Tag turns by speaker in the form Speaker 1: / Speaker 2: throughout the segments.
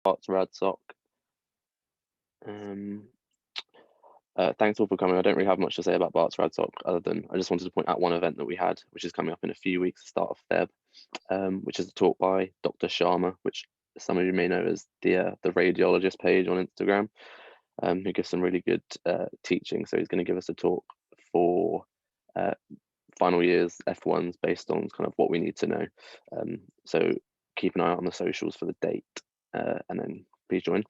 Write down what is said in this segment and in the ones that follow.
Speaker 1: Bart's RadSoc. Thanks all for coming. I don't really have much to say about Bart's RadSoc other than I just wanted to point out one event that we had, which is coming up in a few weeks, start of Feb, which is a talk by Dr. Sharma, which some of you may know as the radiologist page on Instagram, who gives some really good teaching. So he's going to give us a talk for final years F1s based on kind of what we need to know. So keep an eye out on the socials for the date, and then please join.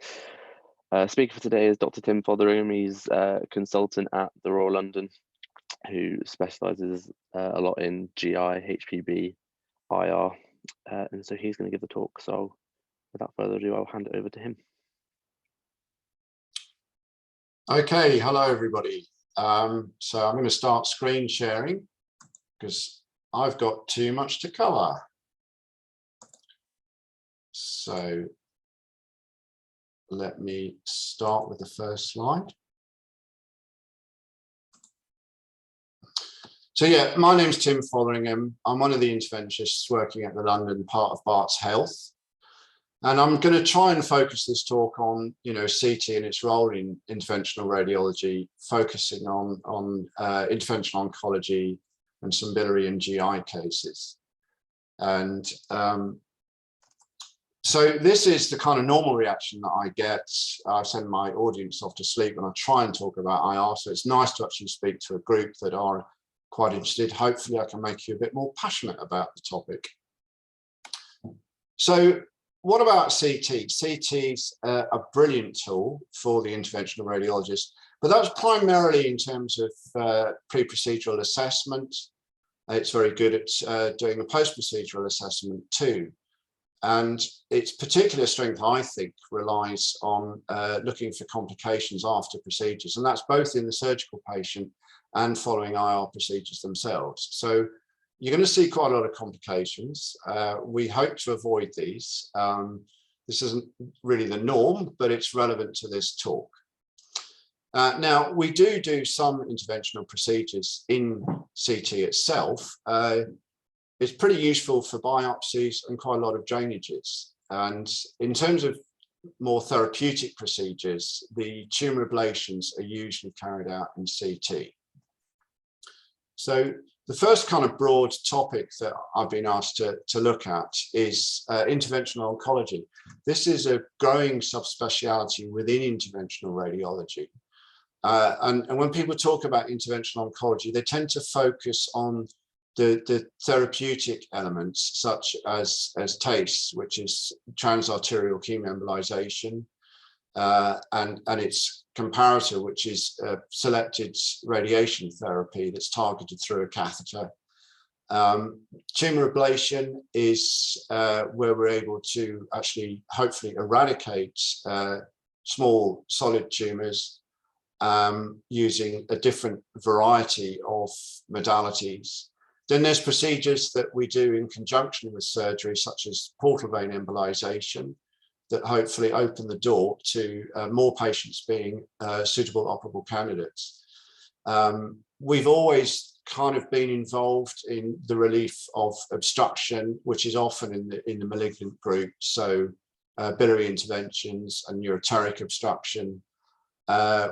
Speaker 1: Speaker for today is Dr. Tim Fotheringham. He's a consultant at the Royal London who specialises a lot in GI, HPB, IR, and so he's going to give the talk. So without further ado, I'll hand it over to him.
Speaker 2: Okay, hello everybody. So I'm going to start screen sharing because I've got too much to cover. So let me start with the first slide. So yeah, my name's Tim Fotheringham. I'm one of the interventionists working at the London part of Bart's Health. And I'm going to try and focus this talk on, CT and its role in interventional radiology, focusing on interventional oncology and some biliary and GI cases. And so this is the kind of normal reaction that I get. I send my audience off to sleep when I try and talk about IR. So it's nice to actually speak to a group that are quite interested. Hopefully I can make you a bit more passionate about the topic. So what about CT? CT's a brilliant tool for the interventional radiologist, but that's primarily in terms of pre-procedural assessment. It's very good at doing a post-procedural assessment too. And its particular strength, I think, relies on looking for complications after procedures, and that's both in the surgical patient and following IR procedures themselves. So you're going to see quite a lot of complications. We hope to avoid these. This isn't really the norm, but it's relevant to this talk. Now, we do some interventional procedures in CT itself. It's pretty useful for biopsies and quite a lot of drainages. And in terms of more therapeutic procedures, the tumor ablations are usually carried out in CT. So the first kind of broad topic that I've been asked to look at is interventional oncology. This is a growing subspecialty within interventional radiology. And when people talk about interventional oncology, they tend to focus on the therapeutic elements such as TACE, which is Transarterial Chemoembolization, and its comparator, which is selected radiation therapy that's targeted through a catheter. Tumor ablation is where we're able to actually hopefully eradicate small solid tumors using a different variety of modalities. Then there's procedures that we do in conjunction with surgery, such as portal vein embolization, that hopefully open the door to more patients being suitable operable candidates. We've always kind of been involved in the relief of obstruction, which is often in the malignant group. So biliary interventions and ureteric obstruction.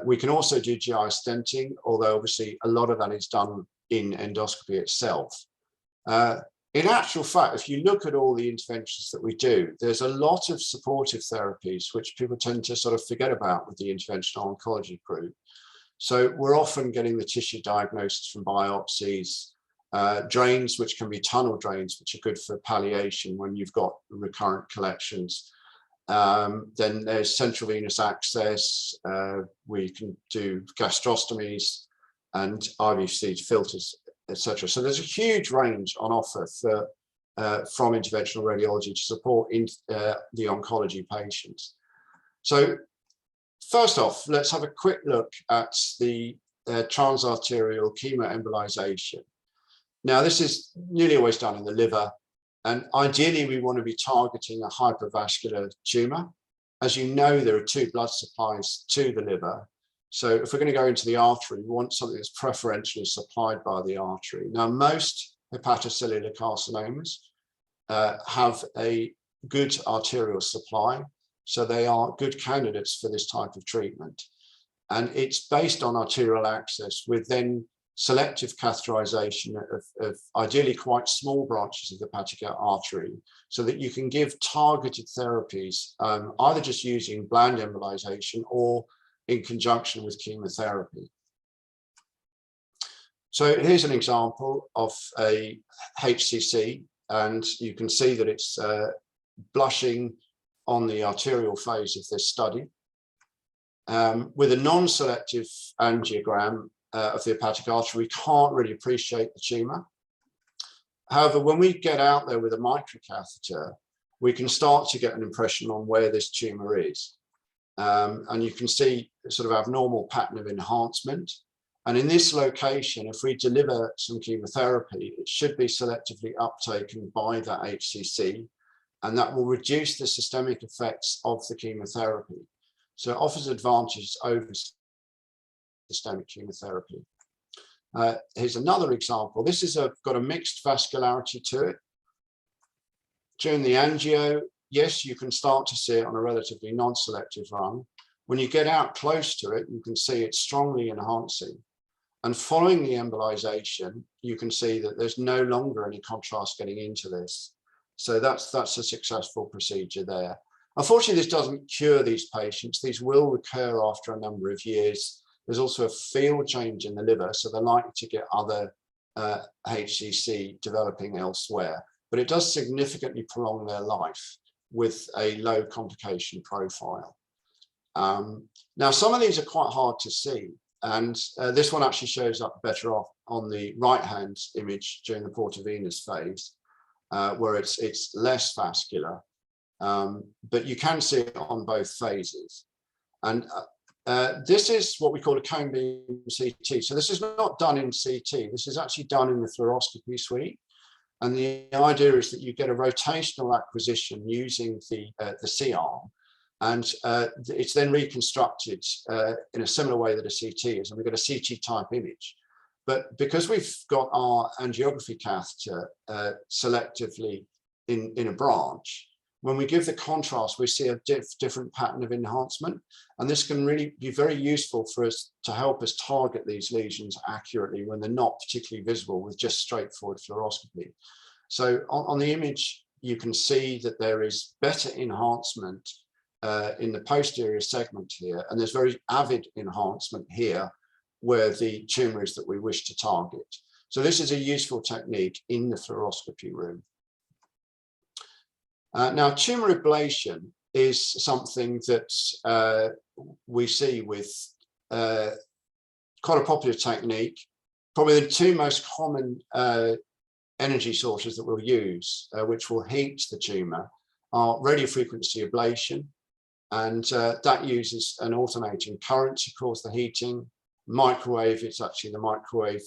Speaker 2: We can also do GI stenting, although obviously a lot of that is done in endoscopy itself. In actual fact, if you look at all the interventions that we do, there's a lot of supportive therapies which people tend to sort of forget about with the interventional oncology group. So we're often getting the tissue diagnosis from biopsies, drains, which can be tunnel drains, which are good for palliation when you've got recurrent collections. Then there's central venous access. We can do gastrostomies and IVC filters, etc. So there's a huge range on offer for, from interventional radiology to support the oncology patients. So first off, let's have a quick look at the transarterial chemoembolization. Now, this is nearly always done in the liver, and ideally we want to be targeting a hypervascular tumor. As you know, there are two blood supplies to the liver. So if we're going to go into the artery, we want something that's preferentially supplied by the artery. Now, most hepatocellular carcinomas have a good arterial supply. So they are good candidates for this type of treatment. And it's based on arterial access with then selective catheterization of ideally quite small branches of the hepatic artery, so that you can give targeted therapies, either just using bland embolization or in conjunction with chemotherapy. So here's an example of a HCC, and you can see that it's blushing on the arterial phase of this study. With a non-selective angiogram of the hepatic artery, we can't really appreciate the tumour. However, when we get out there with a microcatheter, we can start to get an impression on where this tumour is. And you can see a sort of abnormal pattern of enhancement. And in this location, if we deliver some chemotherapy, it should be selectively uptaken by that HCC, and that will reduce the systemic effects of the chemotherapy. So it offers advantages over systemic chemotherapy. Here's another example. This is got a mixed vascularity to it. During the angio, yes, you can start to see it on a relatively non-selective run. When you get out close to it, you can see it's strongly enhancing. And following the embolization, you can see that there's no longer any contrast getting into this. So that's a successful procedure there. Unfortunately, this doesn't cure these patients. These will recur after a number of years. There's also a field change in the liver, so they're likely to get other HCC developing elsewhere. But it does significantly prolong their life with a low complication profile. Now, some of these are quite hard to see. And this one actually shows up better off on the right-hand image during the portovenous phase, where it's less vascular, but you can see it on both phases. And this is what we call a cone beam CT. So this is not done in CT. This is actually done in the fluoroscopy suite. And the idea is that you get a rotational acquisition using the C-arm. And it's then reconstructed in a similar way that a CT is, and we get a CT type image. But because we've got our angiography catheter selectively in a branch, when we give the contrast, we see a different pattern of enhancement. And this can really be very useful for us to help us target these lesions accurately when they're not particularly visible with just straightforward fluoroscopy. So on the image, you can see that there is better enhancement in the posterior segment here, and there's very avid enhancement here where the tumor is that we wish to target. So this is a useful technique in the fluoroscopy room. Now, tumor ablation is something that we see with quite a popular technique. Probably the two most common energy sources that we'll use, which will heat the tumor, are radiofrequency ablation. And that uses an alternating current to cause the heating. Microwave, it's actually the microwave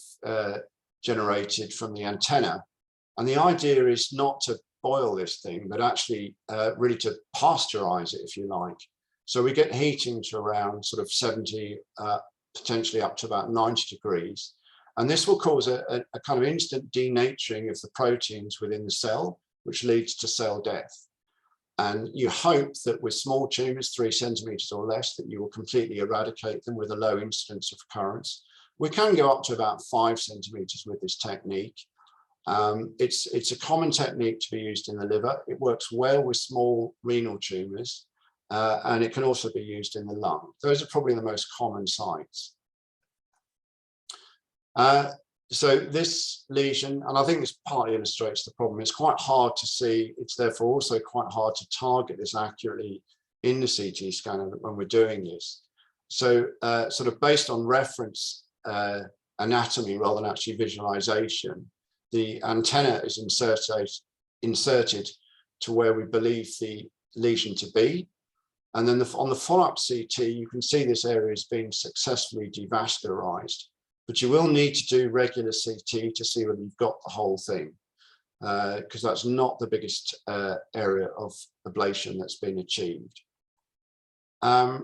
Speaker 2: generated from the antenna. And the idea is not to boil this thing, but actually really to pasteurize it, if you like. So we get heating to around sort of 70, potentially up to about 90 degrees. And this will cause a kind of instant denaturing of the proteins within the cell, which leads to cell death. And you hope that with small tumors, 3 centimeters or less, that you will completely eradicate them with a low incidence of recurrence. We can go up to about 5 centimeters with this technique. It's a common technique to be used in the liver. It works well with small renal tumors, and it can also be used in the lung. Those are probably the most common sites. So this lesion, and I think this partly illustrates the problem, it's quite hard to see. It's therefore also quite hard to target this accurately in the CT scanner when we're doing this. So sort of based on reference anatomy rather than actually visualization, the antenna is inserted to where we believe the lesion to be. And then on the follow-up CT, you can see this area is being successfully devascularized. But you will need to do regular CT to see whether you've got the whole thing, because that's not the biggest area of ablation that's been achieved. Now,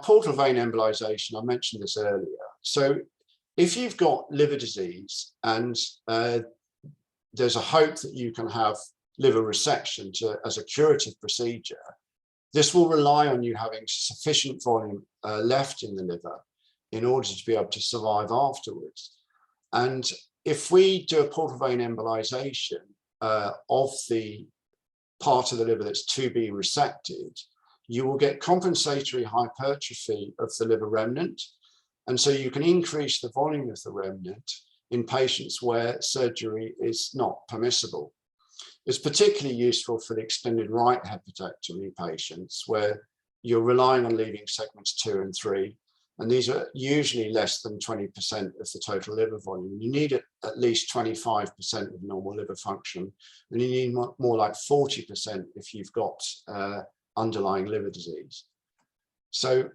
Speaker 2: portal vein embolization, I mentioned this earlier. So if you've got liver disease and there's a hope that you can have liver resection as a curative procedure, This will rely on you having sufficient volume left in the liver in order to be able to survive afterwards. And if we do a portal vein embolization of the part of the liver that's to be resected, you will get compensatory hypertrophy of the liver remnant. And so you can increase the volume of the remnant in patients where surgery is not permissible. It's particularly useful for the extended right hepatectomy patients where you're relying on leaving segments 2 and 3. And these are usually less than 20% of the total liver volume. You need at least 25% of normal liver function, and you need more like 40% if you've got underlying liver disease. So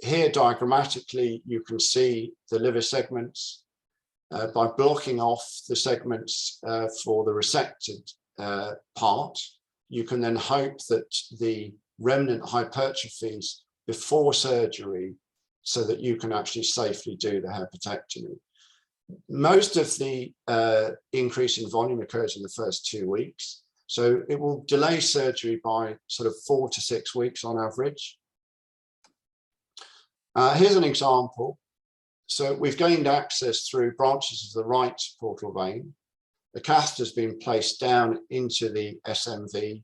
Speaker 2: here diagrammatically, you can see the liver segments. By blocking off the segments for the resected part, you can then hope that the remnant hypertrophies before surgery so that you can actually safely do the hepatectomy. Most of the increase in volume occurs in the first 2 weeks. So it will delay surgery by sort of 4 to 6 weeks on average. Here's an example. So we've gained access through branches of the right portal vein. The catheter has been placed down into the SMV,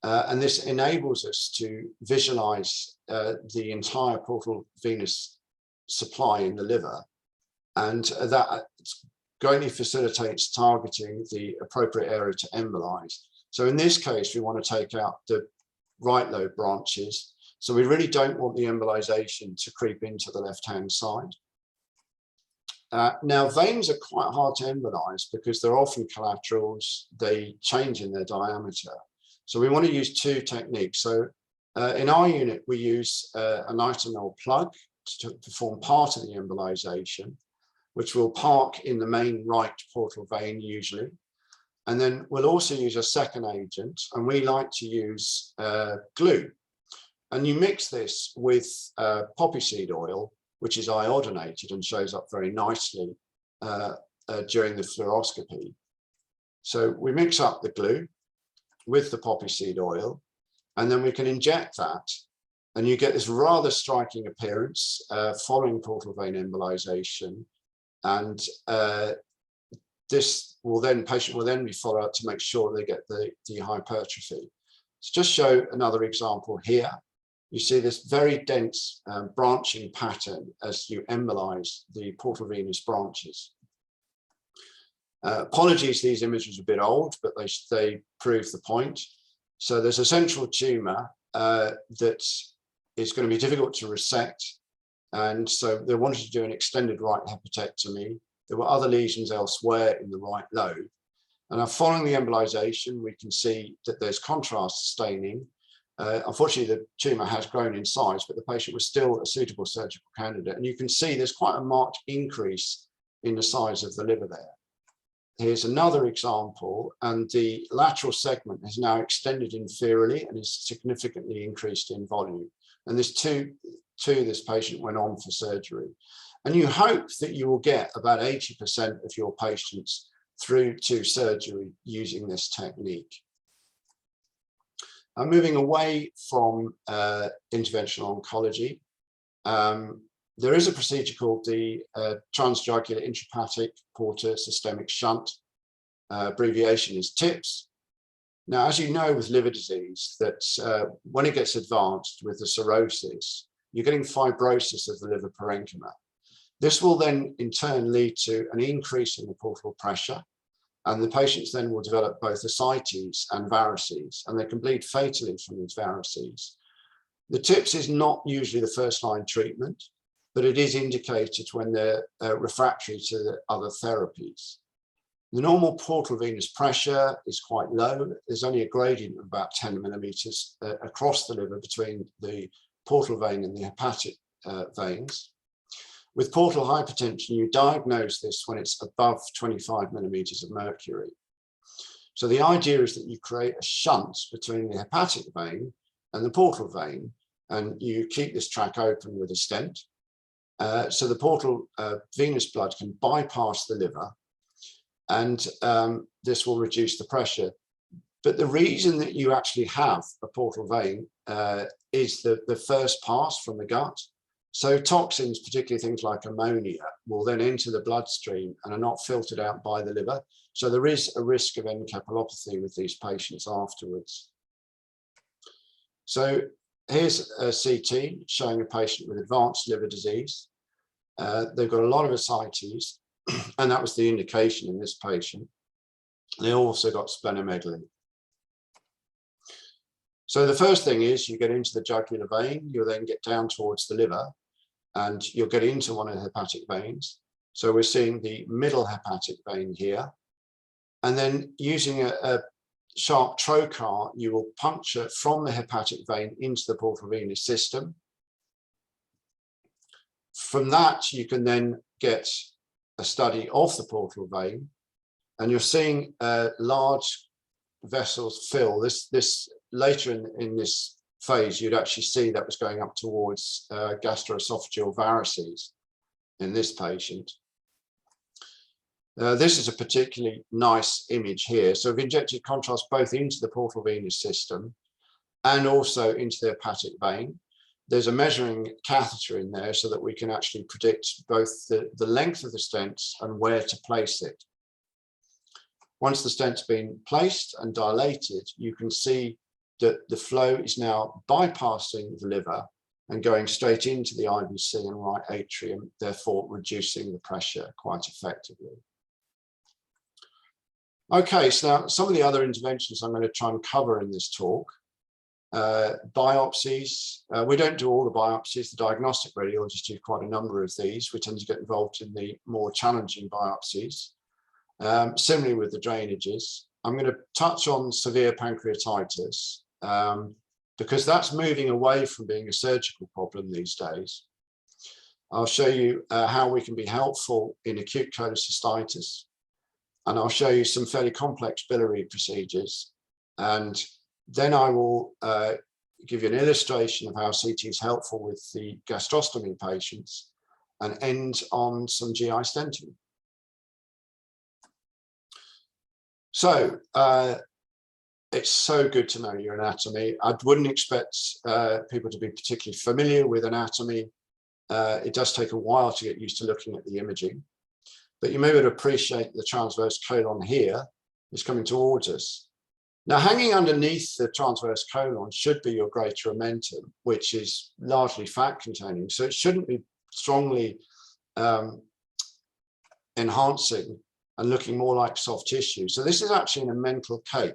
Speaker 2: and this enables us to visualize the entire portal venous supply in the liver, and that greatly facilitates targeting the appropriate area to embolize. So in this case, we want to take out the right lobe branches. So we really don't want the embolization to creep into the left-hand side. Now, veins are quite hard to embolize because they're often collaterals. They change in their diameter. So we want to use 2 techniques. So in our unit, we use a nitinol plug to perform part of the embolization, which will park in the main right portal vein usually. And then we'll also use a second agent, and we like to use glue. And you mix this with poppy seed oil, which is iodinated and shows up very nicely during the fluoroscopy. So we mix up the glue with the poppy seed oil, and then we can inject that, and you get this rather striking appearance following portal vein embolization. And this will then, patient will then be followed up to make sure they get the hypertrophy. So just show another example here. You see this very dense branching pattern as you embolize the portal venous branches. Apologies, these images are a bit old, but they prove the point. So there's a central tumor that is going to be difficult to resect. And so they wanted to do an extended right hepatectomy. There were other lesions elsewhere in the right lobe. And following the embolization, we can see that there's contrast staining. Unfortunately, the tumor has grown in size, but the patient was still a suitable surgical candidate. And you can see there's quite a marked increase in the size of the liver there. Here's another example, and the lateral segment has now extended inferiorly and is significantly increased in volume. And this this patient went on for surgery. And you hope that you will get about 80% of your patients through to surgery using this technique. Moving away from interventional oncology, there is a procedure called the Transjecular Intrapatic Porta Systemic Shunt. Abbreviation is TIPS. Now, as you know with liver disease, that when it gets advanced with the cirrhosis, you're getting fibrosis of the liver parenchyma. This will then in turn lead to an increase in the portal pressure, and the patients then will develop both ascites and varices, and they can bleed fatally from these varices. The TIPS is not usually the first-line treatment, but it is indicated when they're refractory to the other therapies. The normal portal venous pressure is quite low. There's only a gradient of about 10 millimeters across the liver between the portal vein and the hepatic veins. With portal hypertension, you diagnose this when it's above 25 millimeters of mercury. So the idea is that you create a shunt between the hepatic vein and the portal vein, and you keep this track open with a stent. So the portal venous blood can bypass the liver, and this will reduce the pressure. But the reason that you actually have a portal vein is the first pass from the gut. So toxins, particularly things like ammonia, will then enter the bloodstream and are not filtered out by the liver. So there is a risk of encephalopathy with these patients afterwards. So here's a CT showing a patient with advanced liver disease. They've got a lot of ascites, and that was the indication in this patient. They also got splenomegaly. So the first thing is you get into the jugular vein, you'll then get down towards the liver, and you'll get into one of the hepatic veins. So we're seeing the middle hepatic vein here. And then using a sharp trocar, you will puncture from the hepatic vein into the portal venous system. From that, you can then get a study of the portal vein, and you're seeing large vessels fill. This later in this phase, you'd actually see that was going up towards gastroesophageal varices in this patient. This is a particularly nice image here. So we've injected contrast both into the portal venous system and also into the hepatic vein. There's a measuring catheter in there so that we can actually predict both the length of the stents and where to place it. Once the stent's been placed and dilated, you can see that the flow is now bypassing the liver and going straight into the IVC and right atrium, therefore reducing the pressure quite effectively. Okay, so now some of the other interventions I'm going to try and cover in this talk. Biopsies. We don't do all the biopsies. The diagnostic radiologists do quite a number of these. We tend to get involved in the more challenging biopsies. Similarly with the drainages. I'm going to touch on severe pancreatitis because that's moving away from being a surgical problem these days. I'll show you how we can be helpful in acute cholecystitis, and I'll show you some fairly complex biliary procedures, and then I will give you an illustration of how CT is helpful with the gastrostomy patients and end on some GI stenting. So it's so good to know your anatomy. I wouldn't expect people to be particularly familiar with anatomy. It does take a while to get used to looking at the imaging, but you may be able to appreciate the transverse colon here is coming towards us. Now, hanging underneath the transverse colon should be your greater omentum, which is largely fat containing. So it shouldn't be strongly enhancing and looking more like soft tissue. So this is actually an omental cake.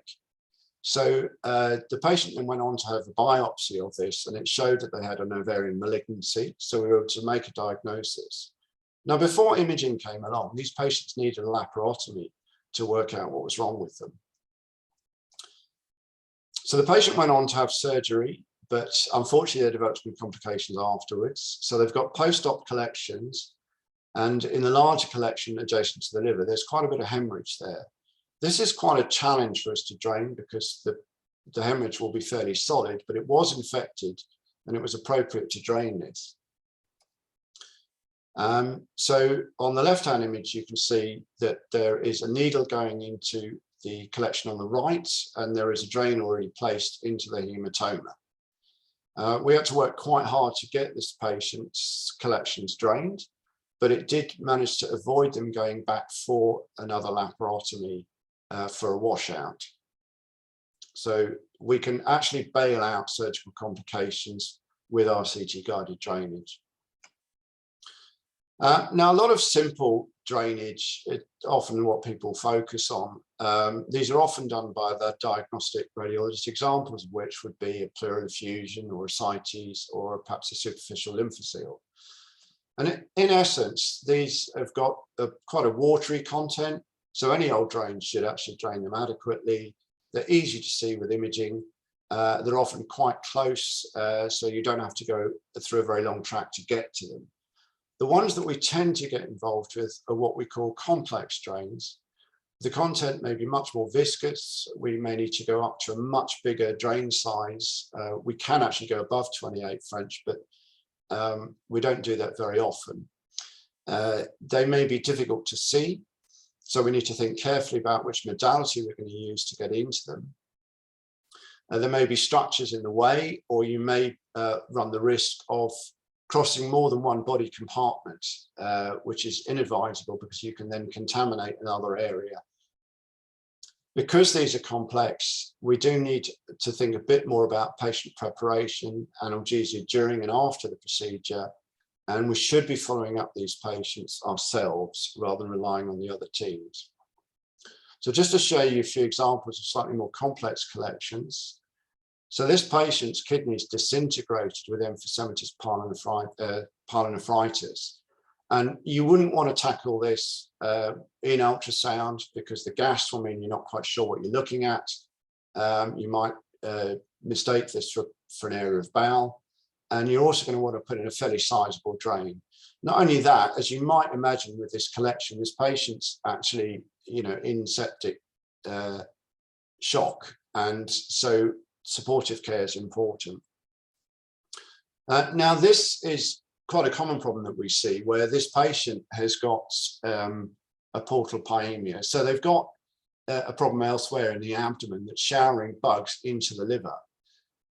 Speaker 2: So the patient then went on to have a biopsy of this, and it showed that they had an ovarian malignancy. So we were able to make a diagnosis. Now, before imaging came along, these patients needed a laparotomy to work out what was wrong with them. So the patient went on to have surgery, but unfortunately they developed some complications afterwards. So they've got post-op collections, and in the larger collection adjacent to the liver, there's quite a bit of hemorrhage there. This is quite a challenge for us to drain because the hemorrhage will be fairly solid, but it was infected and it was appropriate to drain this. So on the left-hand image, you can see that there is a needle going into the collection on the right, and there is a drain already placed into the hematoma. We had to work quite hard to get this patient's collections drained, but it did manage to avoid them going back for another laparotomy for a washout. So we can actually bail out surgical complications with our CT-guided drainage. Now, a lot of simple drainage, often what people focus on. These are often done by the diagnostic radiologist, examples of which would be a pleural effusion or ascites or perhaps a superficial lymphocele. And in essence, these have got quite a watery content. So any old drain should actually drain them adequately. They're easy to see with imaging. They're often quite close, so you don't have to go through a very long track to get to them. The ones that we tend to get involved with are what we call complex drains. The content may be much more viscous. We may need to go up to a much bigger drain size. We can actually go above 28 French, but we don't do that very often. They may be difficult to see, so we need to think carefully about which modality we're going to use to get into them. There may be structures in the way, or you may run the risk of crossing more than one body compartment, which is inadvisable because you can then contaminate another area. Because these are complex, we do need to think a bit more about patient preparation, analgesia during and after the procedure, and we should be following up these patients ourselves rather than relying on the other teams. So just to show you a few examples of slightly more complex collections. So this patient's kidneys disintegrated with emphysematous pyelonephritis. And you wouldn't want to tackle this in ultrasound because the gas will mean you're not quite sure what you're looking at. You might mistake this for an area of bowel. And you're also going to want to put in a fairly sizable drain. Not only that, as you might imagine with this collection, this patient's actually, in septic shock. And so supportive care is important. Now, this is quite a common problem that we see where this patient has got a portal pyemia. So they've got a problem elsewhere in the abdomen that's showering bugs into the liver.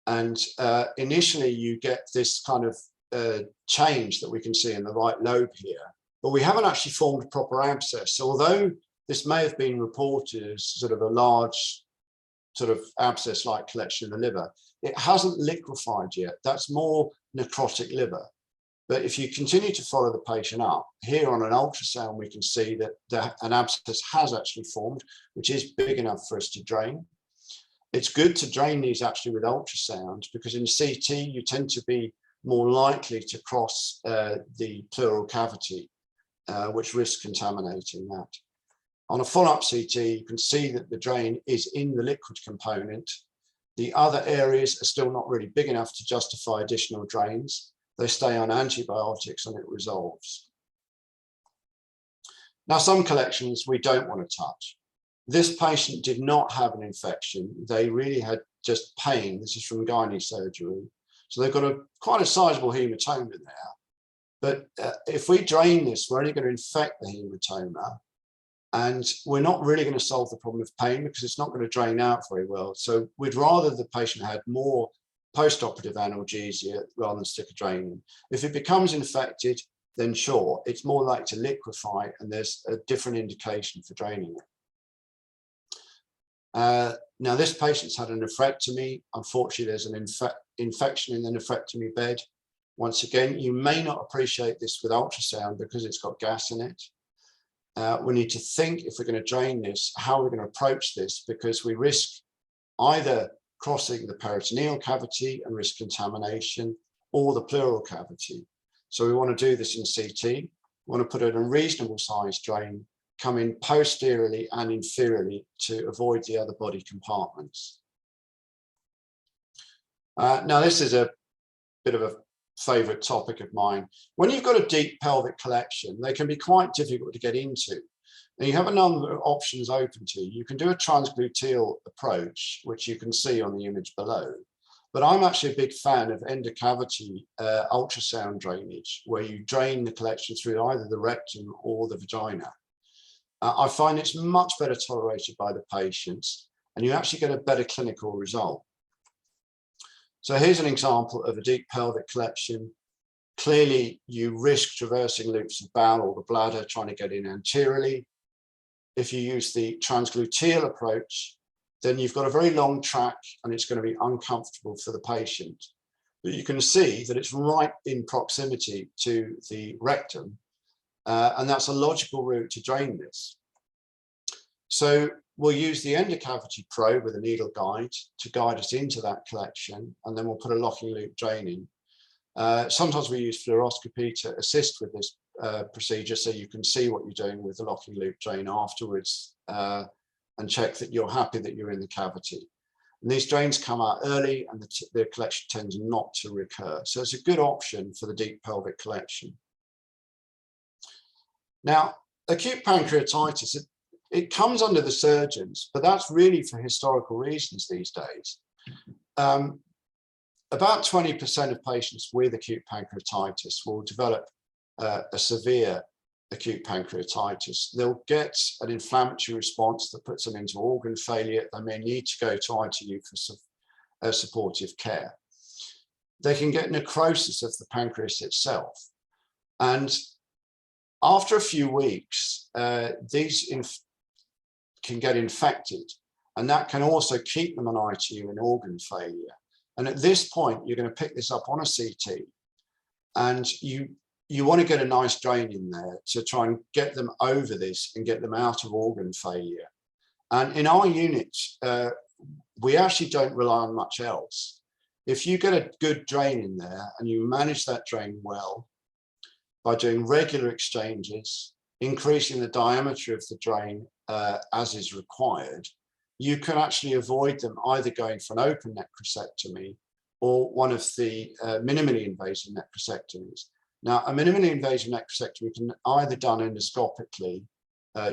Speaker 2: And initially you get this kind of change that we can see in the right lobe here, but we haven't actually formed a proper abscess. So although this may have been reported as sort of a large sort of abscess-like collection in the liver, it hasn't liquefied yet. That's more necrotic liver. But if you continue to follow the patient up, here on an ultrasound, we can see that an abscess has actually formed, which is big enough for us to drain. It's good to drain these actually with ultrasound because in CT, you tend to be more likely to cross the pleural cavity, which risks contaminating that. On a follow-up CT, you can see that the drain is in the liquid component. The other areas are still not really big enough to justify additional drains. They stay on antibiotics and it resolves. Now, some collections we don't want to touch. This patient did not have an infection. They really had just pain. This is from gynae surgery. So they've got quite a sizable hematoma there. But if we drain this, we're only going to infect the hematoma. And we're not really going to solve the problem of pain because it's not going to drain out very well. So we'd rather the patient had more post-operative analgesia rather than stick a drain in. If it becomes infected, then sure, it's more likely to liquefy and there's a different indication for draining it. Now, this patient's had a nephrectomy. Unfortunately, there's an infection in the nephrectomy bed. Once again, you may not appreciate this with ultrasound because it's got gas in it. We need to think, if we're going to drain this, how we're going to approach this, because we risk either crossing the peritoneal cavity and risk contamination, or the pleural cavity. So we want to do this in CT. We want to put in a reasonable size drain, come in posteriorly and inferiorly to avoid the other body compartments. Now, this is a bit of a favorite topic of mine. When you've got a deep pelvic collection, they can be quite difficult to get into. And you have a number of options open to you. You can do a transgluteal approach, which you can see on the image below. But I'm actually a big fan of endocavity ultrasound drainage, where you drain the collection through either the rectum or the vagina. I find it's much better tolerated by the patients, and you actually get a better clinical result. So here's an example of a deep pelvic collection. Clearly, you risk traversing loops of bowel or the bladder trying to get in anteriorly. If you use the transgluteal approach, then you've got a very long track and it's going to be uncomfortable for the patient. But you can see that it's right in proximity to the rectum, and that's a logical route to drain this. So we'll use the endocavity probe with a needle guide to guide us into that collection, and then we'll put a locking loop drain in. Sometimes we use fluoroscopy to assist with this procedure, so you can see what you're doing with the locking loop drain afterwards, and check that you're happy that you're in the cavity. And these drains come out early and the collection tends not to recur. So it's a good option for the deep pelvic collection. Now, acute pancreatitis, it comes under the surgeons, but that's really for historical reasons these days. About 20% of patients with acute pancreatitis will develop a severe acute pancreatitis. They'll get an inflammatory response that puts them into organ failure. They may need to go to ITU for supportive care. They can get necrosis of the pancreas itself. And after a few weeks, these can get infected, and that can also keep them on ITU in organ failure. And at this point, you're going to pick this up on a CT, and you want to get a nice drain in there to try and get them over this and get them out of organ failure. And in our unit, we actually don't rely on much else. If you get a good drain in there and you manage that drain well by doing regular exchanges, increasing the diameter of the drain as is required, you can actually avoid them either going for an open necrosectomy or one of the minimally invasive necrosectomies. Now, a minimally invasive necrosectomy can either done endoscopically,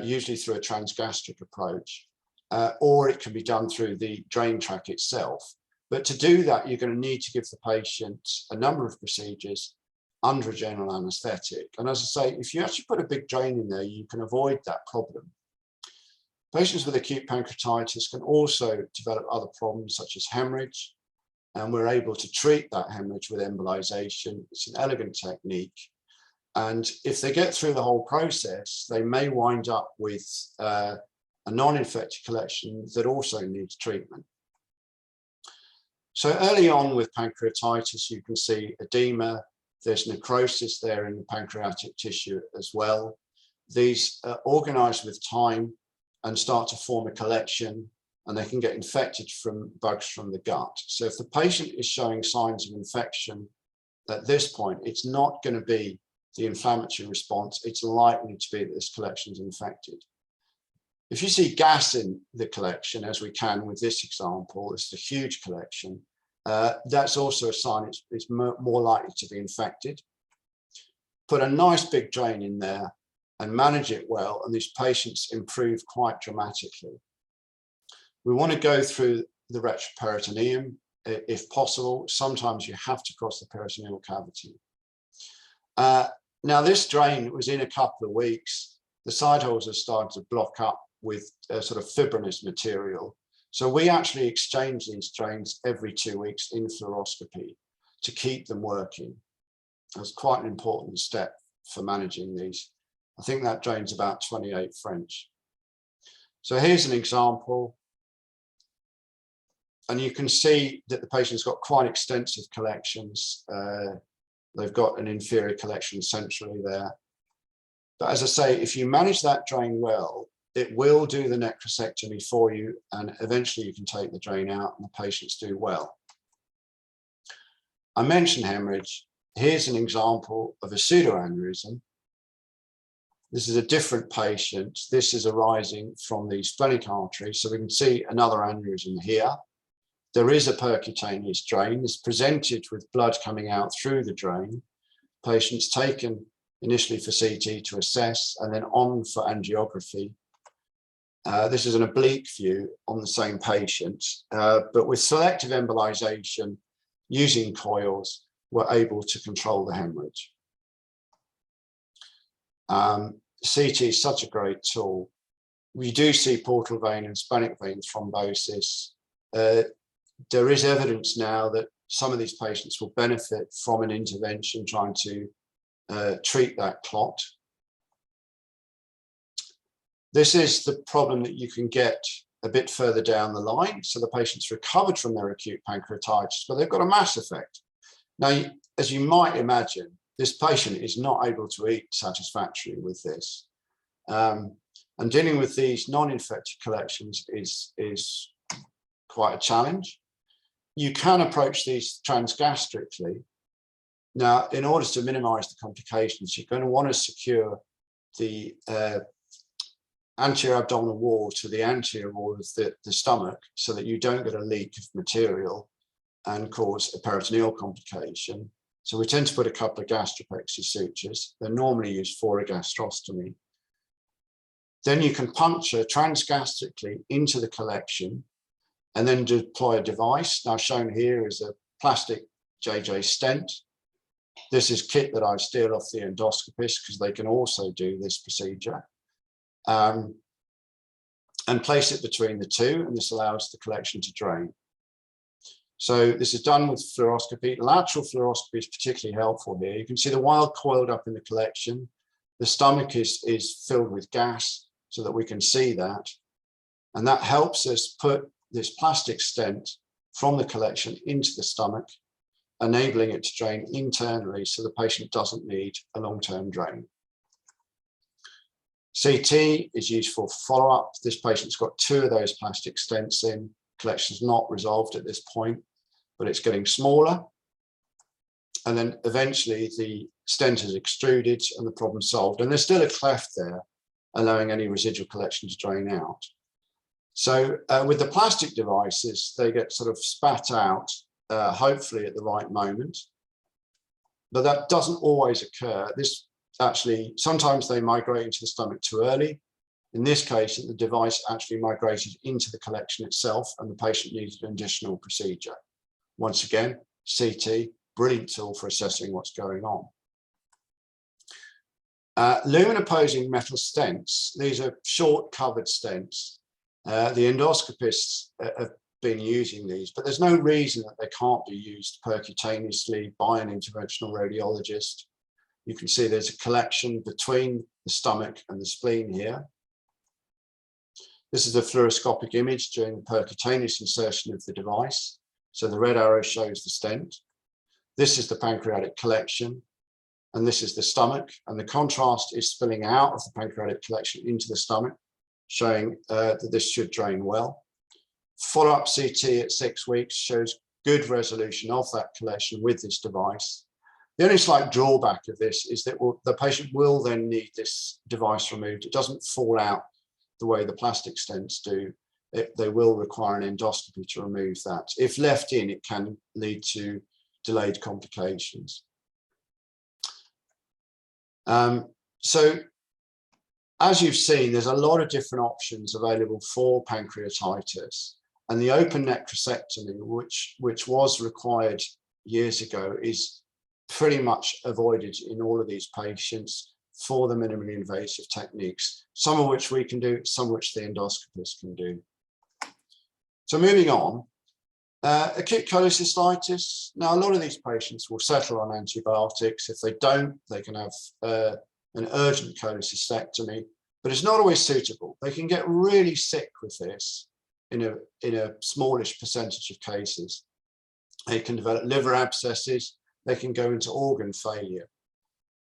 Speaker 2: usually through a transgastric approach, or it can be done through the drain track itself. But to do that, you're going to need to give the patient a number of procedures under a general anaesthetic. And as I say, if you actually put a big drain in there, you can avoid that problem. Patients with acute pancreatitis can also develop other problems such as hemorrhage, and we're able to treat that hemorrhage with embolization. It's an elegant technique. And if they get through the whole process, they may wind up with a non-infected collection that also needs treatment. So early on with pancreatitis, you can see edema. There's necrosis there in the pancreatic tissue as well. These organize with time and start to form a collection, and they can get infected from bugs from the gut. So if the patient is showing signs of infection at this point, it's not going to be the inflammatory response. It's likely to be that this collection is infected. If you see gas in the collection, as we can with this example, it's a huge collection, that's also a sign it's more likely to be infected. Put a nice big drain in there and manage it well, and these patients improve quite dramatically. We want to go through the retroperitoneum if possible. Sometimes you have to cross the peritoneal cavity. Now this drain was in a couple of weeks. The side holes have started to block up with a sort of fibrinous material. So we actually exchange these drains every 2 weeks in fluoroscopy to keep them working. That's quite an important step for managing these. I think that drain's about 28 French. So here's an example. And you can see that the patient's got quite extensive collections. They've got an inferior collection centrally there. But as I say, if you manage that drain well, it will do the necrosectomy for you, and eventually you can take the drain out and the patients do well. I mentioned hemorrhage. Here's an example of a pseudo aneurysm. This is a different patient. This is arising from the splenic artery. So we can see another aneurysm here. There is a percutaneous drain. It's presented with blood coming out through the drain. Patient's taken initially for CT to assess and then on for angiography. This is an oblique view on the same patient, but with selective embolization using coils, we're able to control the hemorrhage. CT is such a great tool. We do see portal vein and splenic vein thrombosis. There is evidence now that some of these patients will benefit from an intervention trying to treat that clot. This is the problem that you can get a bit further down the line. So the patient's recovered from their acute pancreatitis, but they've got a mass effect. Now, as you might imagine, this patient is not able to eat satisfactorily with this. And dealing with these non-infected collections is quite a challenge. You can approach these transgastrically. Now, in order to minimize the complications, you're going to want to secure the anterior abdominal wall to the anterior wall of the stomach so that you don't get a leak of material and cause a peritoneal complication. So we tend to put a couple of gastropexy sutures. They're normally used for a gastrostomy. Then you can puncture transgastrically into the collection and then deploy a device. Now shown here is a plastic Jj Stent. This is kit that I steal off the endoscopist because they can also do this procedure. And place it between the two, and this allows the collection to drain. So this is done with fluoroscopy. Lateral fluoroscopy is particularly helpful here. You can see the wile coiled up in the collection. The stomach is filled with gas so that we can see that. And that helps us put this plastic stent from the collection into the stomach, enabling it to drain internally so the patient doesn't need a long-term drain. CT is used for follow-up. This patient's got 2 of those plastic stents in. Collection's not resolved at this point, but it's getting smaller. And then eventually the stent is extruded and the problem's solved. And there's still a cleft there, allowing any residual collection to drain out. So with the plastic devices, they get sort of spat out, hopefully at the right moment. But that doesn't always occur. This actually, sometimes they migrate into the stomach too early. In this case, the device actually migrated into the collection itself and the patient needed an additional procedure. Once again, CT, brilliant tool for assessing what's going on. Lumen opposing metal stents. These are short covered stents. The endoscopists have been using these, but there's no reason that they can't be used percutaneously by an interventional radiologist. You can see there's a collection between the stomach and the spleen here. This is a fluoroscopic image during the percutaneous insertion of the device. So the red arrow shows the stent. This is the pancreatic collection, and this is the stomach. And the contrast is spilling out of the pancreatic collection into the stomach, showing that this should drain well. Follow-up CT at 6 weeks shows good resolution of that collection with this device. The only slight drawback of this is that the patient will then need this device removed. It doesn't fall out the way the plastic stents do. They will require an endoscopy to remove that. If left in, it can lead to delayed complications. So as you've seen, there's a lot of different options available for pancreatitis, and the open necrosectomy, which was required years ago, is pretty much avoided in all of these patients for the minimally invasive techniques, some of which we can do, some of which the endoscopist can do. So moving on, acute cholecystitis. Now, a lot of these patients will settle on antibiotics. If they don't, they can have an urgent cholecystectomy, but it's not always suitable. They can get really sick with this in a smallish percentage of cases. They can develop liver abscesses. They can go into organ failure.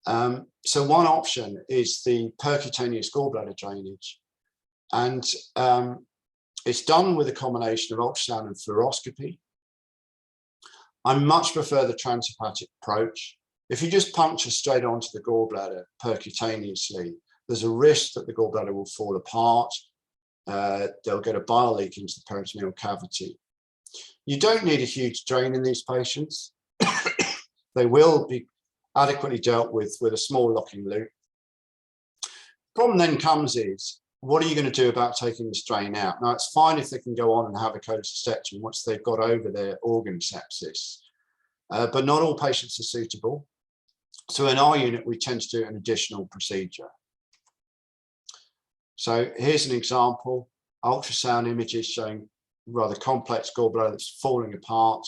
Speaker 2: So one option is the percutaneous gallbladder drainage. And it's done with a combination of ultrasound and fluoroscopy. I much prefer the Transparative approach. If you just puncture straight onto the gallbladder percutaneously, there's a risk that the gallbladder will fall apart. They'll get a bile leak into the peritoneal cavity. You don't need a huge drain in these patients. They will be adequately dealt with a small locking loop. Problem then comes is, what are you going to do about taking this drain out? Now, it's fine if they can go on and have a cholecystectomy once they've got over their organ sepsis, but not all patients are suitable. So in our unit, we tend to do an additional procedure. So here's an example, ultrasound images showing rather complex gallbladder that's falling apart.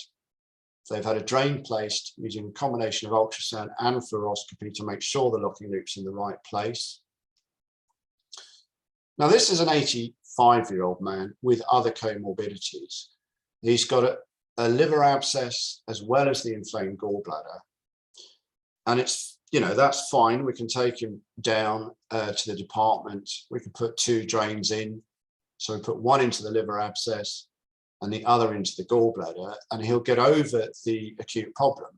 Speaker 2: They've had a drain placed using a combination of ultrasound and fluoroscopy to make sure the locking loop's in the right place. Now, this is an 85-year-old man with other comorbidities. He's got a liver abscess as well as the inflamed gallbladder. And it's, that's fine. We can take him down to the department. We can put 2 drains in. So we put one into the liver abscess and the other into the gallbladder, and he'll get over the acute problem.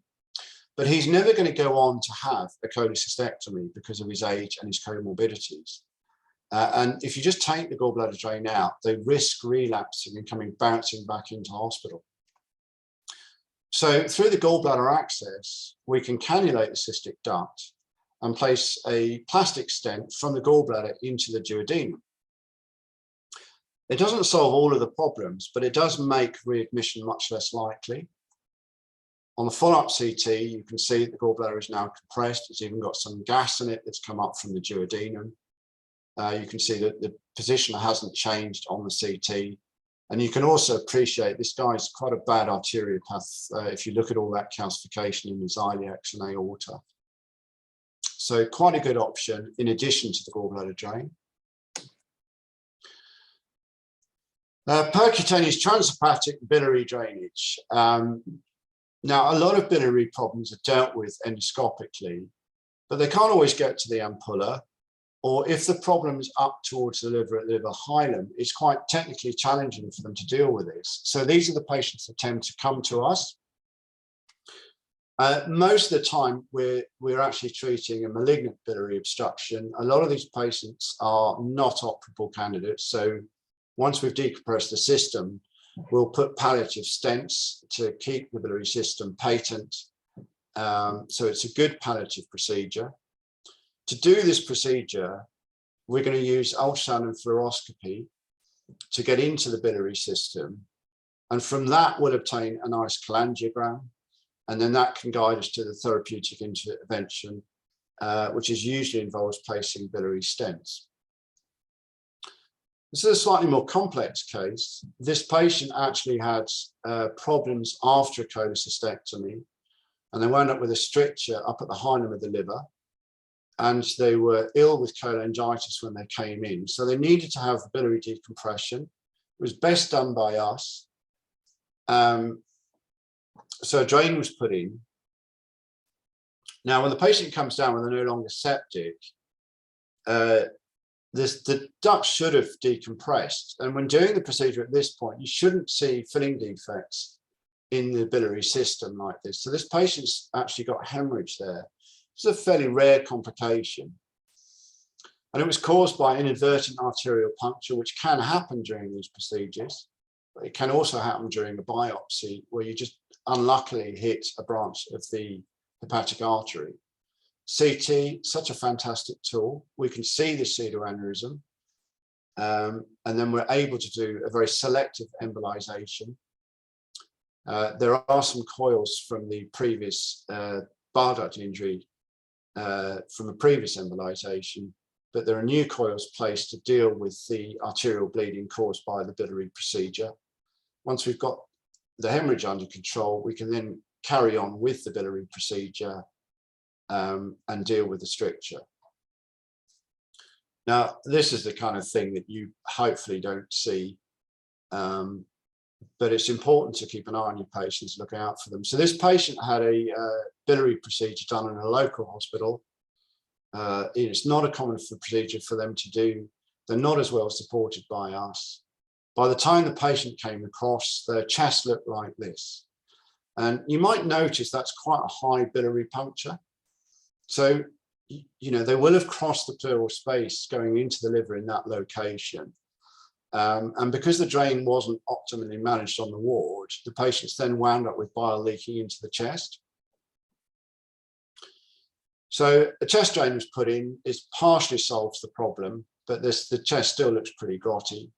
Speaker 2: But he's never going to go on to have a cholecystectomy because of his age and his comorbidities. And if you just take the gallbladder drain out, they risk relapsing and bouncing back into hospital. So through the gallbladder access, we can cannulate the cystic duct and place a plastic stent from the gallbladder into the duodenum. It doesn't solve all of the problems, but it does make readmission much less likely. On the follow-up CT, you can see the gallbladder is now compressed. It's even got some gas in it that's come up from the duodenum. You can see that the position hasn't changed on the CT. And you can also appreciate this guy's quite a bad arteriopath if you look at all that calcification in his iliacs and aorta. So quite a good option in addition to the gallbladder drain. Percutaneous transhepatic biliary drainage. Now, a lot of biliary problems are dealt with endoscopically, but they can't always get to the ampulla, or if the problem is up towards the liver at the liver hilum, it's quite technically challenging for them to deal with this. So these are the patients that tend to come to us. Most of the time, we're actually treating a malignant biliary obstruction. A lot of these patients are not operable candidates. So once we've decompressed the system, we'll put palliative stents to keep the biliary system patent. So it's a good palliative procedure. To do this procedure, we're going to use ultrasound and fluoroscopy to get into the biliary system. And from that, we'll obtain a nice cholangiogram. And then that can guide us to the therapeutic intervention, which usually involves placing biliary stents. This is a slightly more complex case. This patient actually had problems after a cholecystectomy, and they wound up with a stricture up at the hilum of the liver, and they were ill with cholangitis when they came in. So they needed to have biliary decompression. It was best done by us. So a drain was put in. Now, when the patient comes down when they're no longer septic, the duct should have decompressed. And when doing the procedure at this point, you shouldn't see filling defects in the biliary system like this. So this patient's actually got hemorrhage there. It's a fairly rare complication. And it was caused by inadvertent arterial puncture, which can happen during these procedures. But it can also happen during a biopsy where you just unluckily hit a branch of the hepatic artery. CT, such a fantastic tool. We can see the pseudo aneurysm, and then we're able to do a very selective embolization. There are some coils from the previous bile duct injury from a previous embolization, but there are new coils placed to deal with the arterial bleeding caused by the biliary procedure. Once we've got the hemorrhage under control, we can then carry on with the biliary procedure and deal with the stricture. Now, this is the kind of thing that you hopefully don't see, but it's important to keep an eye on your patients, look out for them. So this patient had a biliary procedure done in a local hospital. It's not a common procedure for them to do. They're not as well supported by us. By the time the patient came across, their chest looked like this. And you might notice that's quite a high biliary puncture. So, you know, they will have crossed the pleural space going into the liver in that location. And because the drain wasn't optimally managed on the ward, the patients then wound up with bile leaking into the chest. So a chest drain was put in. It partially solves the problem, but the chest still looks pretty grotty.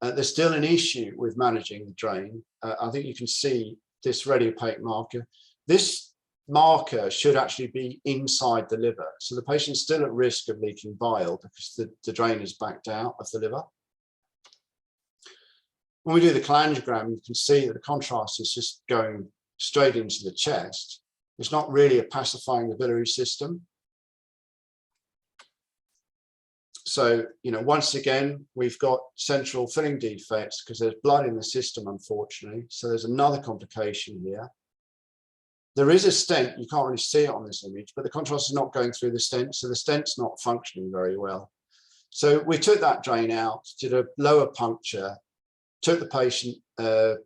Speaker 2: There's still an issue with managing the drain. I think you can see this red opaque marker. This marker should actually be inside the liver. So the patient's still at risk of leaking bile because the drain is backed out of the liver. When we do the cholangiogram, you can see that the contrast is just going straight into the chest. It's not really pacifying the biliary system. So, you know, once again, we've got central filling defects because there's blood in the system, unfortunately. So there's another complication here. There is a stent, you can't really see it on this image, but the contrast is not going through the stent, so the stent's not functioning very well. So we took that drain out, did a lower puncture, took the patient to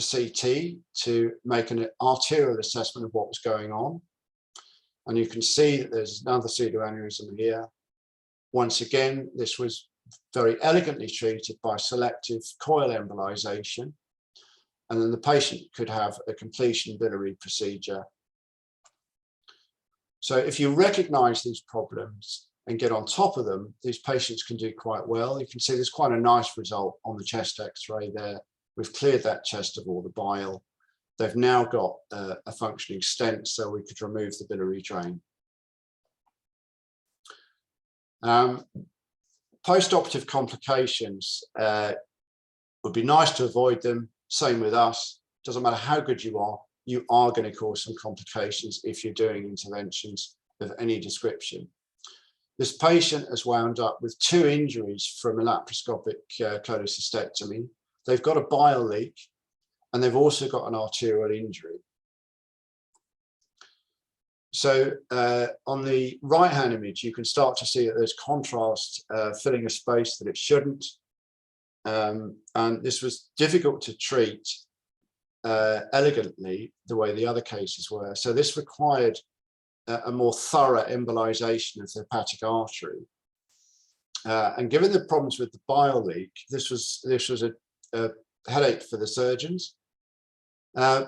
Speaker 2: CT to make an arterial assessment of what was going on. And you can see that there's another pseudo aneurysm here. Once again, this was very elegantly treated by selective coil embolization. And then the patient could have a completion biliary procedure. So if you recognize these problems and get on top of them, these patients can do quite well. You can see there's quite a nice result on the chest x-ray there. We've cleared that chest of all the bile. They've now got a functioning stent, so we could remove the biliary drain. Post-operative complications. Would be nice to avoid them. Same with us. Doesn't matter how good you are going to cause some complications if you're doing interventions of any description. This patient has wound up with 2 injuries from a laparoscopic cholecystectomy. They've got a bile leak and they've also got an arterial injury. So on the right-hand image, you can start to see that there's contrast filling a space that it shouldn't. And this was difficult to treat elegantly the way the other cases were. So this required a more thorough embolization of the hepatic artery. And given the problems with the bile leak, this was a headache for the surgeons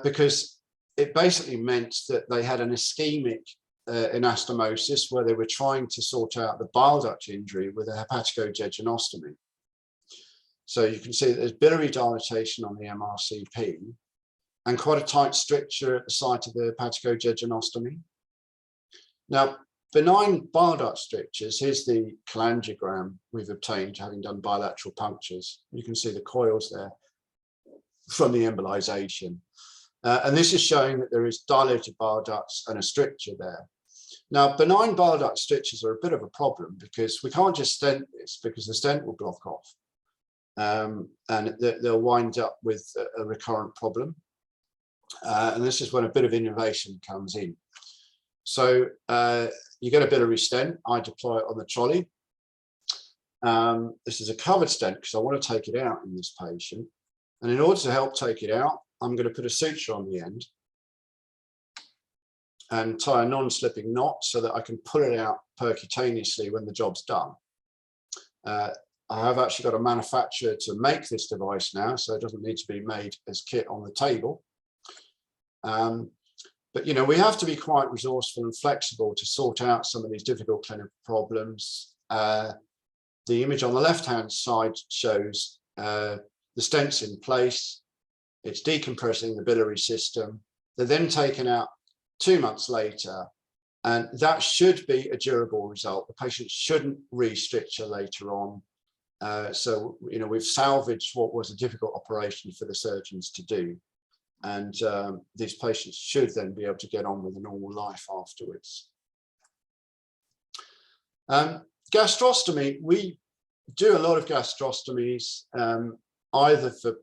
Speaker 2: because it basically meant that they had an ischemic anastomosis where they were trying to sort out the bile duct injury with a hepaticojejunostomy. So you can see that there's biliary dilatation on the MRCP and quite a tight stricture at the site of the hepaticojejunostomy. Now, benign bile duct strictures, here's the cholangiogram we've obtained having done bilateral punctures. You can see the coils there from the embolization. And this is showing that there is dilated bile ducts and a stricture there. Now, benign bile duct strictures are a bit of a problem because we can't just stent this because the stent will block off. And they'll wind up with a recurrent problem. And this is when a bit of innovation comes in. So you get a biliary stent. I deploy it on the trolley. This is a covered stent because I want to take it out in this patient. And in order to help take it out, I'm going to put a suture on the end and tie a non-slipping knot so that I can pull it out percutaneously when the job's done. I have actually got a manufacturer to make this device now, so it doesn't need to be made as kit on the table. But, you know, we have to be quite resourceful and flexible to sort out some of these difficult clinical problems. The image on the left-hand side shows the stents in place. It's decompressing the biliary system. They're then taken out 2 months later, and that should be a durable result. The patient shouldn't re-stricture later on. So, you know, we've salvaged what was a difficult operation for the surgeons to do. And these patients should then be able to get on with a normal life afterwards. Gastrostomy, we do a lot of gastrostomies, either for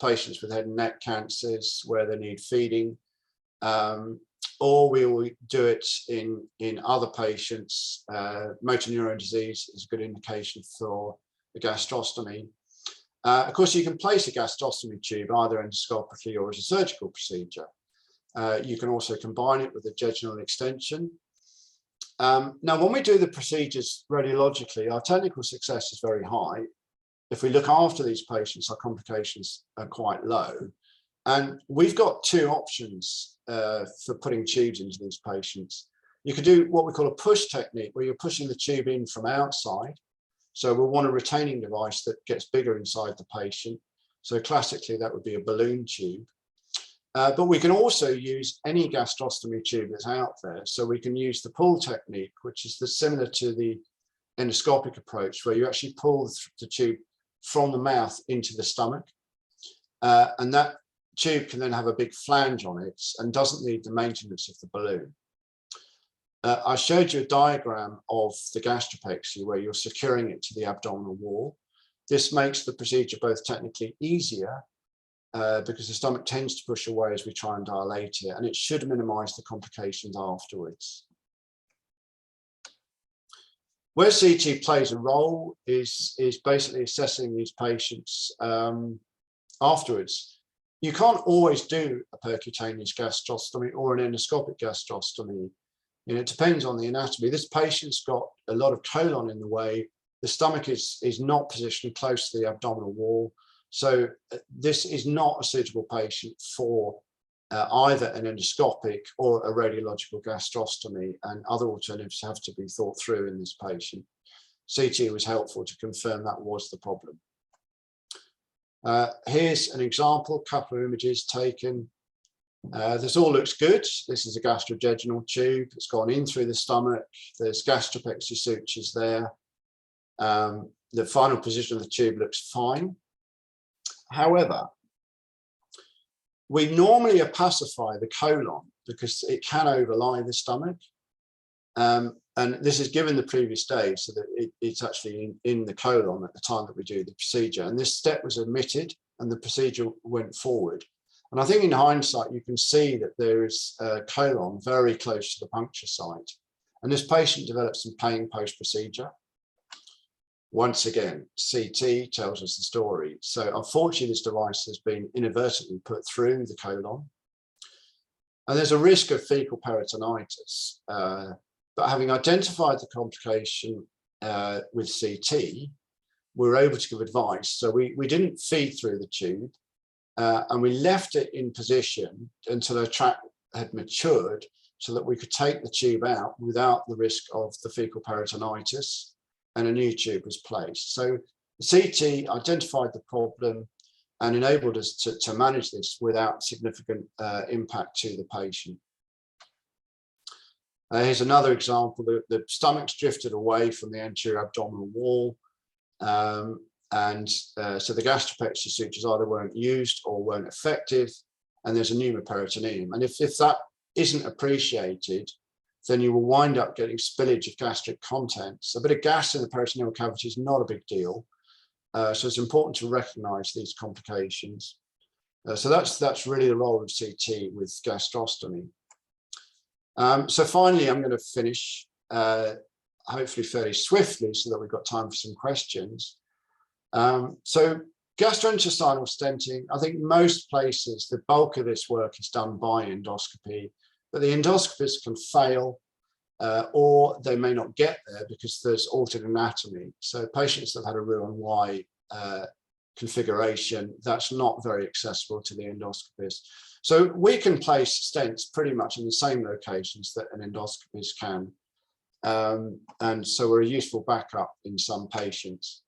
Speaker 2: patients with head and neck cancers where they need feeding, or we will do it in other patients. Motor neuron disease is a good indication for the gastrostomy. Of course, you can place a gastrostomy tube either endoscopically or as a surgical procedure. You can also combine it with a jejunal extension. Now, when we do the procedures radiologically, our technical success is very high. If we look after these patients, our complications are quite low. And we've got 2 options for putting tubes into these patients. You could do what we call a push technique, where you're pushing the tube in from outside. So we'll want a retaining device that gets bigger inside the patient. So classically, that would be a balloon tube. But we can also use any gastrostomy tube that's out there. So we can use the pull technique, which is similar to the endoscopic approach, where you actually pull the tube from the mouth into the stomach. And that tube can then have a big flange on it and doesn't need the maintenance of the balloon. I showed you a diagram of the gastropexy where you're securing it to the abdominal wall. This makes the procedure both technically easier because the stomach tends to push away as we try and dilate it, and it should minimize the complications afterwards. Where CT plays a role is basically assessing these patients afterwards. You can't always do a percutaneous gastrostomy or an endoscopic gastrostomy. You know, it depends on the anatomy. This patient's got a lot of colon in the way. The stomach is not positioned close to the abdominal wall. So this is not a suitable patient for either an endoscopic or a radiological gastrostomy, and other alternatives have to be thought through in this patient. CT was helpful to confirm that was the problem. Here's an example, couple of images taken. This all looks good. This is a gastrojejunal tube. It's gone in through the stomach. There's gastropexy sutures there. The final position of the tube looks fine. However, we normally opacify the colon because it can overlie the stomach. And this is given the previous day, so that it's actually in the colon at the time that we do the procedure. And this step was omitted and the procedure went forward. And I think in hindsight, you can see that there is a colon very close to the puncture site. And this patient developed some pain post-procedure. Once again, CT tells us the story. So unfortunately, this device has been inadvertently put through the colon. And there's a risk of fecal peritonitis. But having identified the complication with CT, we were able to give advice. So we didn't feed through the tube, and we left it in position until the tract had matured so that we could take the tube out without the risk of the fecal peritonitis, and a new tube was placed. So the CT identified the problem and enabled us to manage this without significant impact to the patient. Here's another example. The stomach's drifted away from the anterior abdominal wall. So the gastropexy sutures either weren't used or weren't effective, and there's a pneumoperitoneum. And if that isn't appreciated, then you will wind up getting spillage of gastric contents. A bit of gas in the peritoneal cavity is not a big deal. So it's important to recognize these complications. So that's really the role of CT with gastrostomy. So finally, I'm going to finish, hopefully fairly swiftly, so that we've got time for some questions. So gastrointestinal stenting, I think most places, the bulk of this work is done by endoscopy, but the endoscopists can fail, or they may not get there because there's altered anatomy. So patients that have had a Roux-en-Y configuration, that's not very accessible to the endoscopist. So we can place stents pretty much in the same locations that an endoscopist can. And so we're a useful backup in some patients.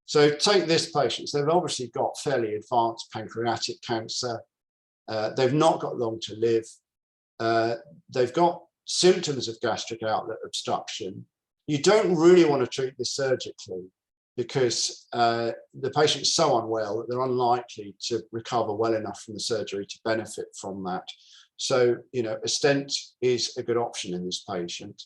Speaker 2: So take this patient. So they've obviously got fairly advanced pancreatic cancer. They've not got long to live. They've got symptoms of gastric outlet obstruction. You don't really want to treat this surgically because the patient's so unwell that they're unlikely to recover well enough from the surgery to benefit from that. So, you know, a stent is a good option in this patient.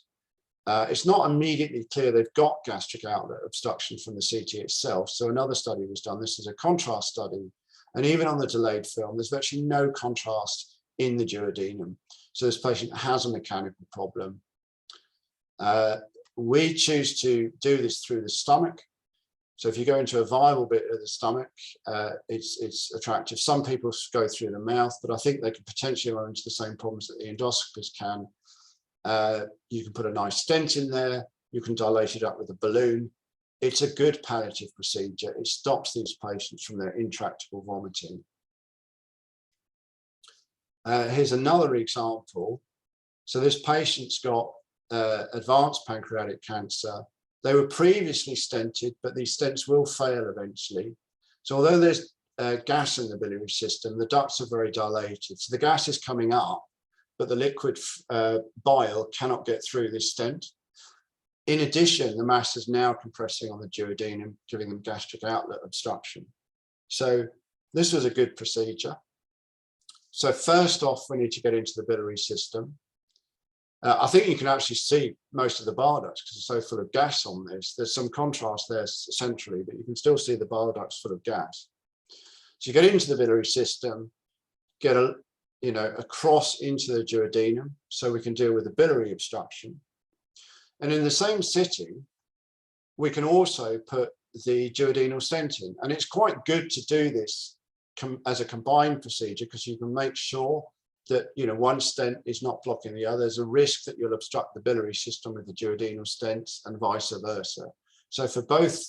Speaker 2: It's not immediately clear they've got gastric outlet obstruction from the CT itself. So another study was done. This is a contrast study. And even on the delayed film, there's virtually no contrast in the duodenum. So this patient has a mechanical problem. We choose to do this through the stomach. So if you go into a viable bit of the stomach, it's attractive. Some people go through the mouth, but I think they could potentially run into the same problems that the endoscopist can. You can put a nice stent in there. You can dilate it up with a balloon. It's a good palliative procedure. It stops these patients from their intractable vomiting. Here's another example. So this patient's got advanced pancreatic cancer. They were previously stented, but these stents will fail eventually. So although there's gas in the biliary system, the ducts are very dilated. So the gas is coming up, but the liquid bile cannot get through this stent. In addition, the mass is now compressing on the duodenum, giving them gastric outlet obstruction. So this was a good procedure. So first off, we need to get into the biliary system. I think you can actually see most of the bile ducts because it's so full of gas on this. There's some contrast there centrally, but you can still see the bile ducts full of gas. So you get into the biliary system, get across into the duodenum, so we can deal with the biliary obstruction. And in the same sitting, we can also put the duodenal stent in. And it's quite good to do this as a combined procedure because you can make sure that one stent is not blocking the other. There's a risk that you'll obstruct the biliary system with the duodenal stents and vice versa. So for both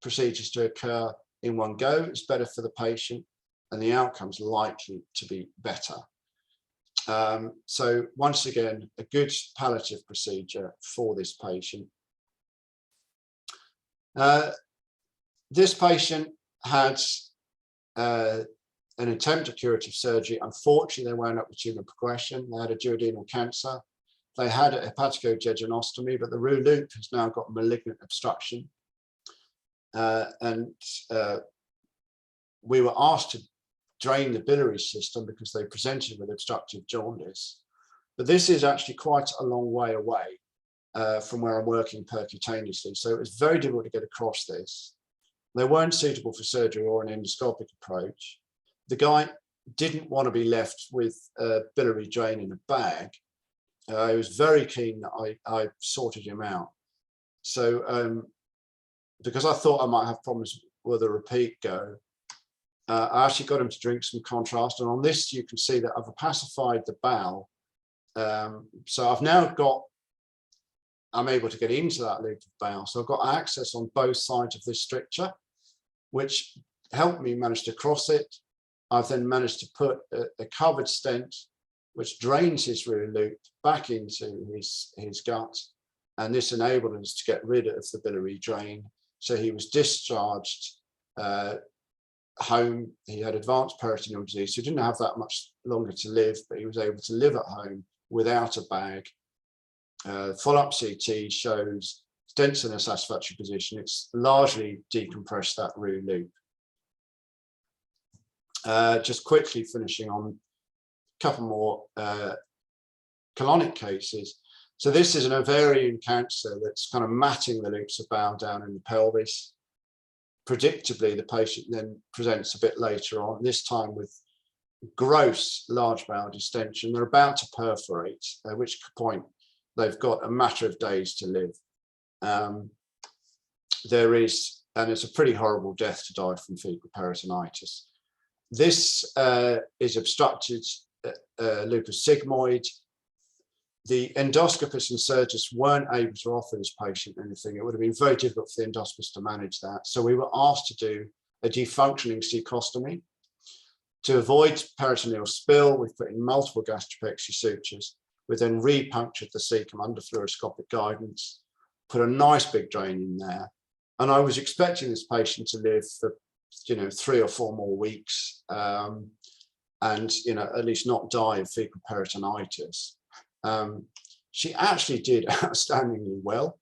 Speaker 2: procedures to occur in one go, it's better for the patient and the outcome's likely to be better. So once again, a good palliative procedure for this patient. This patient had an attempt at curative surgery. Unfortunately, they wound up with tumor progression. They had a duodenal cancer. They had a hepaticojejunostomy, but the Roux loop has now got malignant obstruction. we were asked to drain the biliary system because they presented with obstructive jaundice. But this is actually quite a long way away from where I'm working percutaneously. So it was very difficult to get across this. They weren't suitable for surgery or an endoscopic approach. The guy didn't want to be left with a biliary drain in a bag. He was very keen that I sorted him out. So because I thought I might have problems with a repeat go, I actually got him to drink some contrast. And on this, you can see that I've opacified the bowel. So I've now got, I'm able to get into that loop of bowel. So I've got access on both sides of this stricture, which helped me manage to cross it. I've then managed to put a covered stent, which drains his rear loop back into his gut. And this enabled us to get rid of the biliary drain. So he was discharged home. He had advanced peritoneal disease, so he didn't have that much longer to live, but he was able to live at home without a bag. Follow-up CT shows stents in a satisfactory position. It's largely decompressed that rear loop. Just quickly finishing on a couple more colonic cases. So this is an ovarian cancer that's kind of matting the loops of bowel down in the pelvis. Predictably, the patient then presents a bit later on, this time with gross large bowel distension. They're about to perforate, at which point they've got a matter of days to live. There is, and it's a pretty horrible death to die from fecal peritonitis. This is obstructed lupus sigmoid. The endoscopists and surgeons weren't able to offer this patient anything. It would have been very difficult for the endoscopist to manage that. So we were asked to do a defunctioning cecostomy. To avoid peritoneal spill, we've put in multiple gastropexy sutures. We then repunctured the cecum under fluoroscopic guidance, put a nice big drain in there. And I was expecting this patient to live for, 3 or 4 more weeks and, at least not die of fecal peritonitis. She actually did outstandingly well.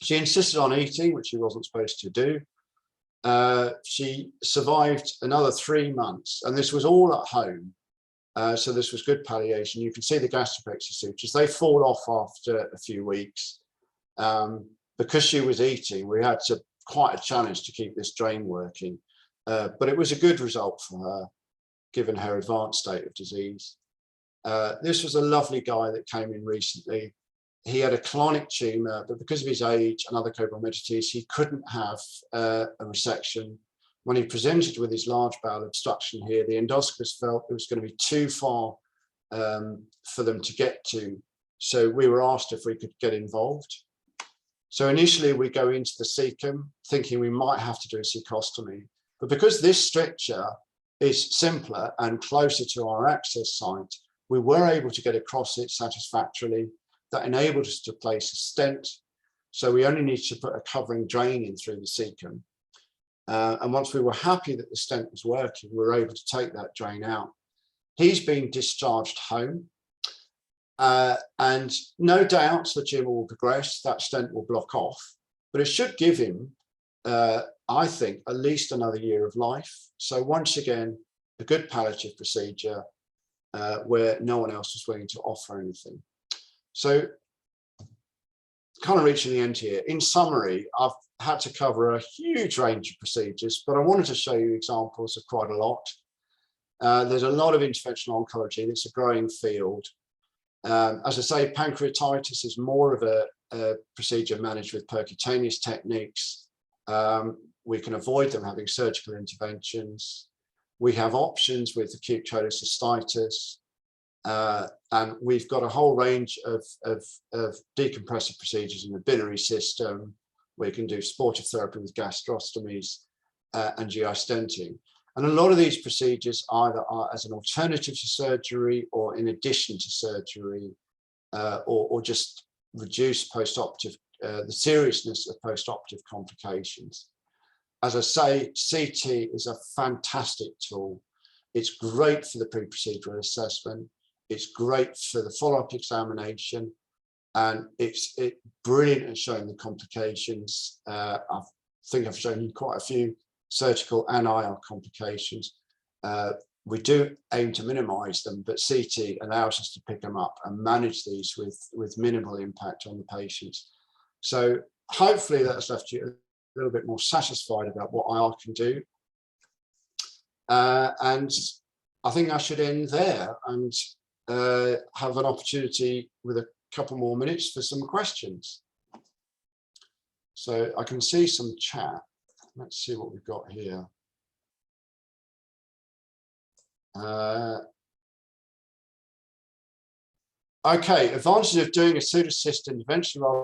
Speaker 2: She insisted on eating, which she wasn't supposed to do. She survived another 3 months, and this was all at home. So this was good palliation. You can see the gastropexy sutures. They fall off after a few weeks. Because she was eating, we had quite a challenge to keep this drain working. But it was a good result for her, given her advanced state of disease. This was a lovely guy that came in recently. He had a colonic tumor, but because of his age and other comorbidities, he couldn't have a resection. When he presented with his large bowel obstruction here, the endoscopist felt it was going to be too far for them to get to. So we were asked if we could get involved. So initially we go into the cecum thinking we might have to do a cecostomy, but because this stricture is simpler and closer to our access site, we were able to get across it satisfactorily. That enabled us to place a stent. So we only needed to put a covering drain in through the cecum. And once we were happy that the stent was working, we were able to take that drain out. He's been discharged home. And no doubt the tumor will progress, that stent will block off, but it should give him, I think, at least another year of life. So once again, a good palliative procedure where no one else was willing to offer anything. So kind of reaching the end here. In summary, I've had to cover a huge range of procedures, but I wanted to show you examples of quite a lot. There's a lot of interventional oncology, and it's a growing field. As I say, pancreatitis is more of a procedure managed with percutaneous techniques. We can avoid them having surgical interventions. We have options with acute cholecystitis. And we've got a whole range of decompressive procedures in the biliary system. We can do supportive therapy with gastrostomies and GI stenting. And a lot of these procedures either are as an alternative to surgery or in addition to surgery, or just reduce post-operative, the seriousness of post-operative complications. As I say, CT is a fantastic tool. It's great for the pre-procedural assessment. It's great for the follow-up examination, and it's brilliant at showing the complications. I think I've shown you quite a few surgical and IR complications. We do aim to minimize them, but CT allows us to pick them up and manage these with minimal impact on the patients. So hopefully that's left you a little bit more satisfied about what IR can do. And I think I should end there and have an opportunity with a couple more minutes for some questions. So I can see some chat. Let's see what we've got here. Okay, advantages of doing a pseudocyst intervention rather